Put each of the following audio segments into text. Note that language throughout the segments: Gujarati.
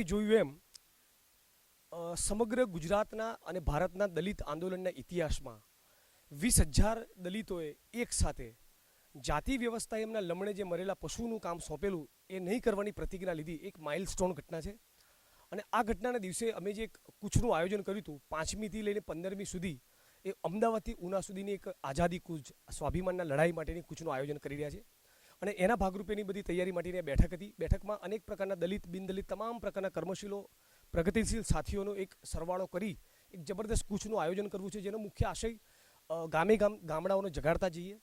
જોયું એમ સમગ્ર ગુજરાતના અને ભારતના દલિત આંદોલનના ઇતિહાસમાં 20,000 દલિતોએ એક સાથે જાતિ વ્યવસ્થા એમના લમણે જે મરેલા પશુનું કામ સોંપેલું એ નહીં કરવાની પ્રતિજ્ઞા લીધી એક માઇલસ્ટોન ઘટના છે. અને આ ઘટનાના દિવસે અમે જે એક કૂચનું આયોજન કર્યું હતું 5મીથી લઈને 15મી સુધી એ અમદાવાદથી ઉના સુધીની એક આઝાદી કૂચ સ્વાભિમાનના લડાઈ માટેની કૂચનું આયોજન કરી રહ્યા છે. અને એના ભાગરૂપેની બધી તૈયારી માટેની બેઠક હતી. બેઠકમાં અનેક પ્રકારના દલિત બિનદલિત તમામ પ્રકારના કર્મશીલો પ્રગતિશીલ સાથીઓનો એક સરવાળો કરી એક જબરદસ્ત કૂચનું આયોજન કરવું છે, જેનો મુખ્ય આશય ગામડાઓને જગાડતા જઈએ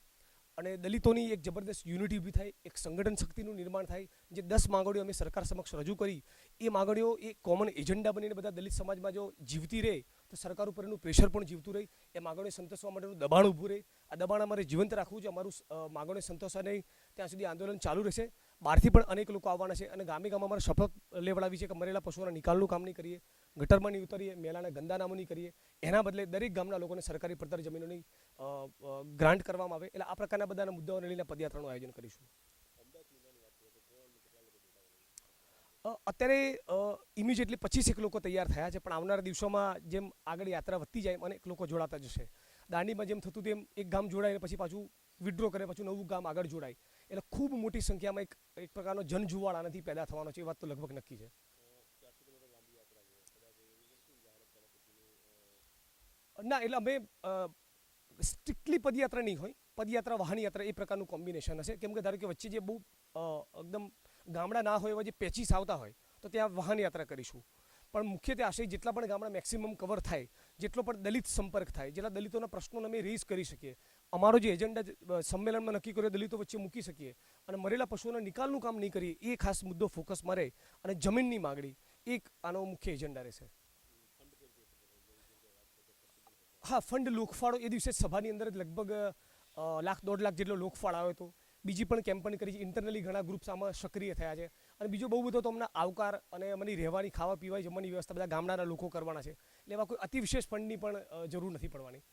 અને દલિતોની એક જબરદસ્ત યુનિટી ઊભી થાય, એક સંગઠન શક્તિનું નિર્માણ થાય. જે 10 માંગણીઓ અમે સરકાર સમક્ષ રજૂ કરી એ માંગણીઓ એ કોમન એજન્ડા બનીને બધા દલિત સમાજમાં જો જીવતી રહે તો સરકાર ઉપર એનું પ્રેશર પણ જીવતું રહે. એ માંગણીઓ સંતોષવા માટેનું દબાણ ઊભું રહે. આ દબાણ અમારે જીવંત રાખવું છે. અમારું માંગણીઓ સંતોષવા નહીં ત્યાં સુધી આંદોલન ચાલુ રહેશે. બહારથી પણ અનેક લોકો આવવાના છે અને ગામે ગામ અમારે શપથ લેવડાવી છે કે મરેલા પશુઓના નિકાલનું કામ નહીં કરીએ, ગટરમાં નહીં ઉતરીએ, મેલાના ગંદા નામો નહીં કરીએ. એના બદલે દરેક ગામના લોકોને સરકારી પડતર જમીનોની ગ્રાન્ટ કરવામાં આવે. એટલે આ પ્રકારના બધાના મુદ્દાઓને લઈને પદયાત્રાનું આયોજન કરીશું. અત્યારે ઇમિડિયેટલી 25 લોકો તૈયાર થયા છે, પણ આવનારા દિવસોમાં જેમ આગળ યાત્રા વધતી જાય અનેક લોકો જોડાતા જશે. દાંડીમાં જેમ થતું તેમ એક ગામ જોડાય પછી પાછું વિડ્રો કરે, પાછું નવું ગામ આગળ જોડાય. એટલે ખૂબ મોટી સંખ્યામાં એક પ્રકારનો જનજુવાળ આનાથી પેદા થવાનો છે. એ વાત તો લગભગ નક્કી છે. ના, એટલે અમે સ્ટ્રિક્ટલી પદયાત્રા નહીં હોય, પદયાત્રા વાહન યાત્રા એ પ્રકારનું કોમ્બિનેશન હશે. કેમ કે ધારો કે વચ્ચે જે બહુ એકદમ ગામડા ના હોય એવા જે પેચીસ આવતા હોય તો ત્યાં વાહન યાત્રા કરીશું. પણ મુખ્યત્વે આશય જેટલા પણ ગામડા મેક્સિમમ કવર થાય, જેટલો પણ દલિત સંપર્ક થાય, જેટલા દલિતોના પ્રશ્નોને અમે રેઝ કરી શકીએ, અમારો જે એજન્ડા સંમેલનમાં નક્કી કર્યો દલિતો વચ્ચે મૂકી શકીએ અને મરેલા પશુઓના નિકાલનું કામ નહીં કરીએ, એ ખાસ મુદ્દો ફોકસમાં રહે. અને જમીનની માગણી એક આનો મુખ્ય એજન્ડા રહેશે. હા, ફંડ લોકફાળો એ દિવસે સભાની અંદર જ લગભગ 1,00,000-1.5 લાખ જેટલો લોકફાળો આવ્યો હતો. બીજી પણ કેમ્પેન કરી છે. ઇન્ટરનલી ઘણા ગ્રુપ્સ આમાં સક્રિય થયા છે. અને બીજો બહુ બધો તો અમને આવકાર અને અમારી રહેવાની, ખાવા પીવાની, જમવાની વ્યવસ્થા બધા ગામડાના લોકો કરવાના છે. એટલે એવા કોઈ અતિ વિશેષ ફંડની પણ જરૂર નથી પડવાની.